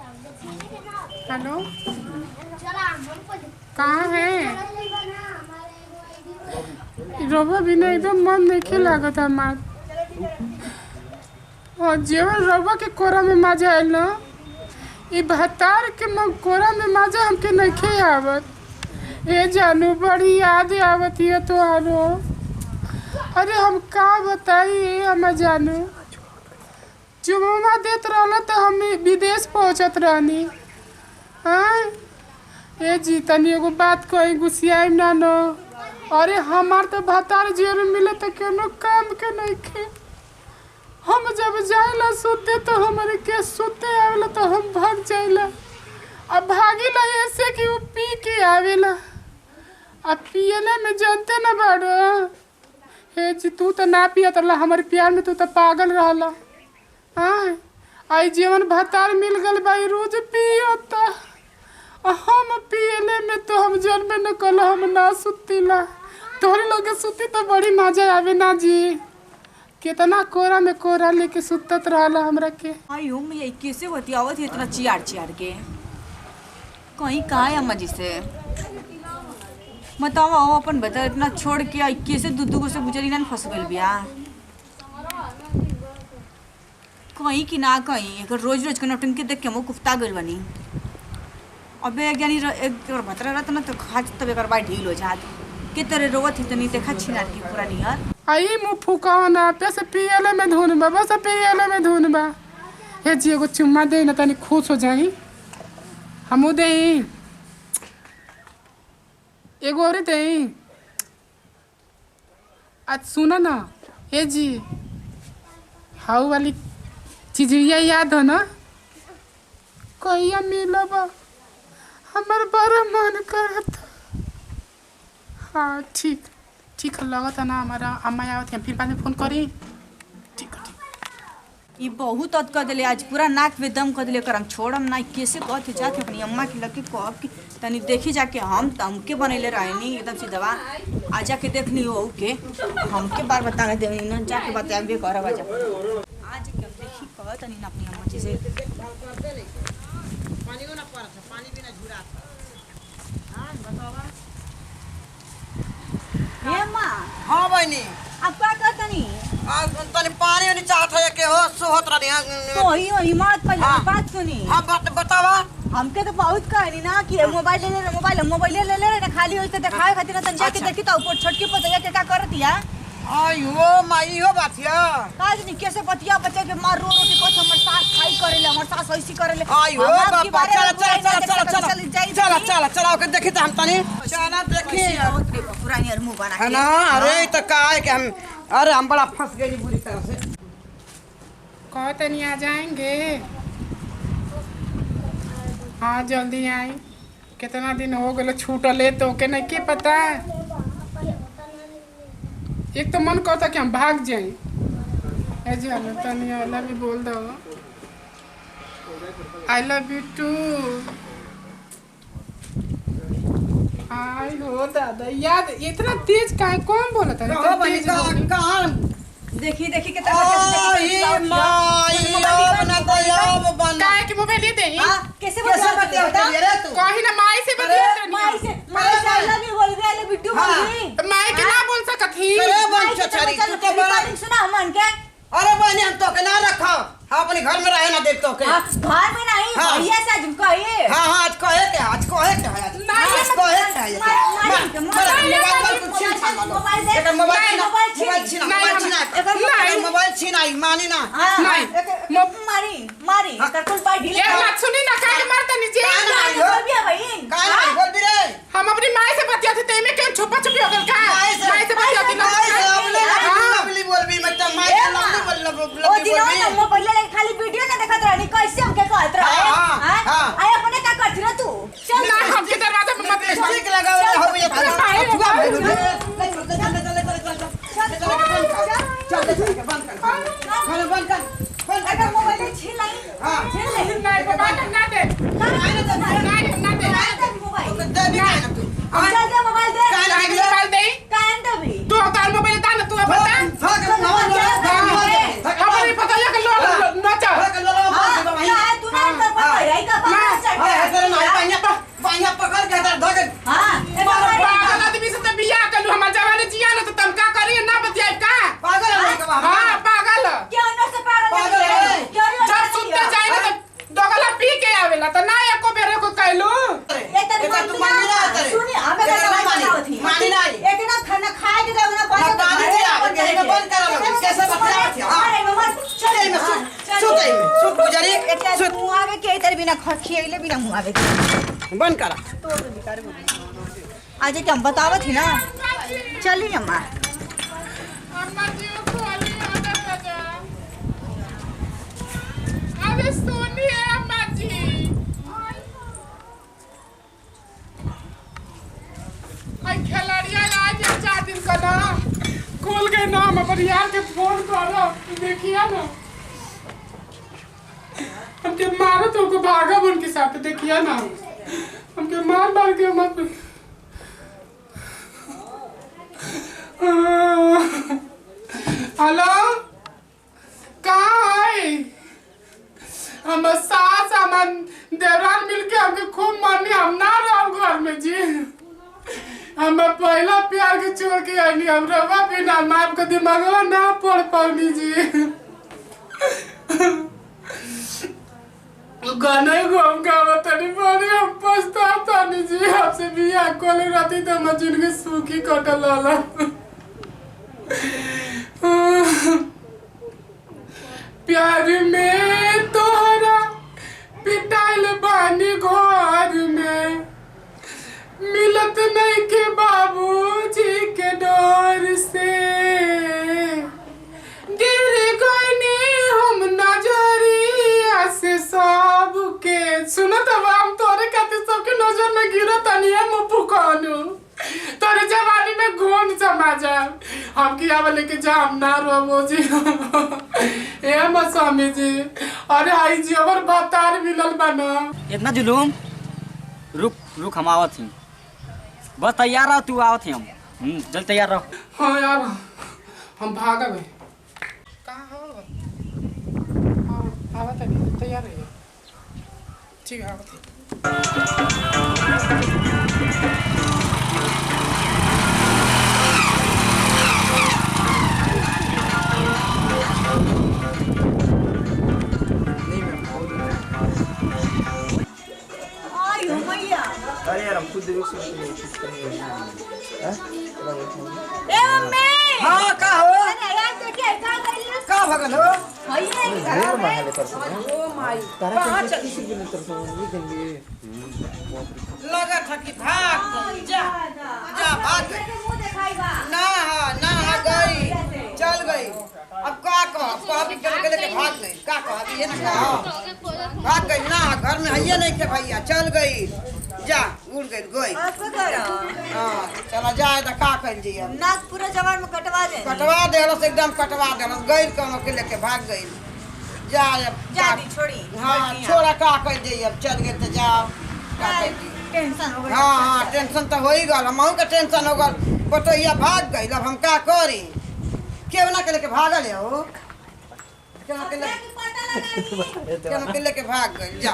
Hello, कहाँ है? रवा भी नहीं एकदम मन नहीं लागत हमार। और जेवन रवा के कोरा में मजा आयल ना, ये भतार के कोरा में मजा हमके नहीं आवत। ये जानू बड़ी याद आवत है तो आरो। अरे हम का बताई हम जानू, चुमा देत रहला तो हम विदेश पहुँचत रहनी। हाँ ये जी तनी एगो बात कही गुस्सियाई ना नो। अरे हमार तो भतार जेल मिले तो कोनो काम के नहीं खे। हम जब जाइला सुते तो हमारे के सुते आवेला तो हम भाग जाइला। अब भागीला ऐसे कि वो पी के आवेला। अब पियले में जानते ना बाड़ो। हे जी तू तो ना पिया तो हमारे प्यार में तू तो पागल रहला। हाँ आई जीवन भतार मिल गल भाई रोज पियता। हम पियले में तो हम जन्म न कल हम ना सुतीला। तोहरे लोग सुती तो बड़ी मजा आवे ना जी। कितना कोरा में कोरा लेके सुतत रहला हमरा के। आयो मैं कैसे बतियावत है इतना चियार चियार के कहीं का है अम्मा जी से बताओ। आओ अपन बता इतना छोड़ के आई कैसे दूधू को से गुजरी ना फंस गइल बिया कहीं कि ना कहीं। एक रोज रोज के नौटंकी देख के मुँह कुफ्ता गइल बनी। अबे एक जानी एक भतरा रहता ना तो खाच तब एक बार ढील हो जात के तेरे रोवत ही तो नहीं देखा छिनार की पूरा नियर आई मुँह फूकावा ना पैसे पियले में धुन बा बस पियले में धुन बा। हे जी एगो चुम्मा दे ना तनी खुश हो जाई। हमू दे एगो और दे। आज सुना ना हे जी हाउ वाली चीजिया याद हो ना कहिया मिलब हमार बड़ा मन करत। हाँ ठीक ठीक है लगता ना हमारा अम्मा आवत है फिर बाद में फोन करी। ठीक है ठीक। ये बहुत अत कर दिले आज पूरा नाक में दम कर दिले कर हम छोड़म ना कैसे कहते जाके अपनी अम्मा के लगे कह के तनी देखी जाके हम तमके बनैले रहनी एकदम से दवा आ जाके देखनी हो के हमके बार बताने देनी ना जाके बताबे करब आज आज के देखी कह तनी ना अपनी अम्मा जी से पानी को ना पड़ता पानी बिना झुरा। हां बतावा हे मां। हां बहनी अब क्या करतनी आज तनी पानी नहीं चाहत है के हो सोहत रही तो ही मत पहले बात सुनी। हां बतावा हमके तो बहुत कहनी ना कि मोबाइल ले ले खाली होई तो दिखाए खातिर ना तंजा के देखी तो ऊपर छोटकी पतैया के का करतिया। आयो माई हो बातिया काज नहीं कैसे पतिया बच्चे के मार रो रो के कोस हमर सास खाई करेले हमर सास ऐसी करेले। आयो बाबा चल चल के देखी त हम तनी चला देखी पुरानी और मुंह बना है ना। अरे तो का है कि हम अरे हम बड़ा फंस गए बुरी तरह से। कह तनी आ जाएंगे। हाँ जल्दी आई। कितना दिन हो गए छूटले तो के नहीं के पता। एक तो मन करता कि हम भाग जाए। तनी आई लव यू बोल दो। I love you too. आई हो दादा याद इतना तेज का कौन बोला था कहां देखी देखी के काय के मोबाइल दे दे। कैसे बता रे तू कहीं ना माई से माई से आई लव यू बोल रहे ले बिट्टू बोल रही तो माई के ना बोल सकत ही। अरे बन चचारी तू तो बड़ा सुना मन के। अरे बहनी हम तो के ना रखा हाँ अपने घर में रहे ना देख तो के घर में नहीं भैया से आज कहिए। हाँ हाँ आज कहे के आज कहे के है आज कहे के है मोबाइल छीनाई मानी ना मारी मारी कुछ बाई ढीले मत सुनी ना का के मारता नीचे बोल भी रे हम अपनी माई से बतियाते थे में क्यों छुपा छुपी हो गल का माई से बतियाती ना लवली बोल भी मत माई से लवली बोल ओ दिनो हम पहले खाली वीडियो ना देखत रहनी कैसे हमके कहत रहे हां आय अपने का करती ना तू चल ना हमके दरवाजा पे मत ठीक लगाओ हो ये चल बंद कर अगर मोबाइल छीन लाई हां छीन ले नहीं बाबा ना दे ना दे मोबाइल दे भी ना तू दे मोबाइल दे मोबाइल दे कान दे भी तू तार मोबाइल दा ना तू बता हमारी पता है कि लोग नाचा तू ना कर पता है का करेला तो ना एको बेरे को कहलू एकर तू मानी ना करे सुनी हमें का मानी मानी ना एक ना खाना खाए के ना पैसा पानी दिया के ना बंद करा कैसे बचावा थी हां अरे मम्मा चले में सुत गुजरी सुत मुंह आवे के तेरे बिना खियाइले बिना मुंह आवे बंद करा तो बेकार आज के हम बतावत ही ना चली अम्मा अम्मा जी को वाली आदत है जा अबे सोनी है अम्मा जी आई खिलाड़िया आज 4 दिन का ना खोल गए नाम पर यार के फोन करो देखिए ना हमके मारो तो को भागा उनके साथ देखिए ना हमके मार के मत हेलो कहाँ है हम सास हमन देवरान मिलके हमके खूब मानी हम ना रहो घर में जी हम पहला प्यार के छोड़ के आनी हम रवा बिना हम आपका दिमागवा ना पढ़ पानी जी गाना घूम गावा तनी बड़ी हम पछताता नहीं जी आपसे बियाह कोले रहती तो मैं जिनके सूखी कटल वाला प्यार में तोहरा पिटाइल बानी घर में मिलत नहीं के बाबूजी के डर से गिर गईनी हम नजरिया से सबके सुनो तब हम तोरे खातिर सबके नजर में गिरो तनी हम पुकानो तोरे जवानी में घूम समा जा हम की आवा लेके जा हम ना रोबो जी ए मसामी जी अरे आई जी और बतार मिलल बना इतना जुलूम रुक हम आवत ही बस तैयार रहो तू आवत ही हम जल्द तैयार रहो हाँ यार हम भागा गए कहाँ हो हाँ आवत है तैयार रहिए ठीक है आवत है अरे यार हम खुद रुक सकते ए मम्मी हां का हो अरे यार देखिए का करिए का भगन हो भैया ढेर महले पर ओ माई कहां चली सी बिन तर लगा था कि भाग जा जा भाग मुंह दिखाईबा ना गई चल गई अब का भी के लेके भाग गई का ये ना भाग गई ना घर में है नहीं के भैया चल गई जा उड़ गई हां चला जाए तो का कर जी अब नाक पूरा जवान में कटवा दे एकदम कटवा देलस गई कोनो के लेके भाग गई जा अब जा दी छोड़ी हां छोड़ा का कर दे अब चल गए तो जाओ का कर दी टेंशन हो गई हां टेंशन तो हो ही गल हमहू के टेंशन हो गल बटैया भाग गई अब हम का करी केव ना के लेके भागल है हो केव ना के लेके भाग गई जा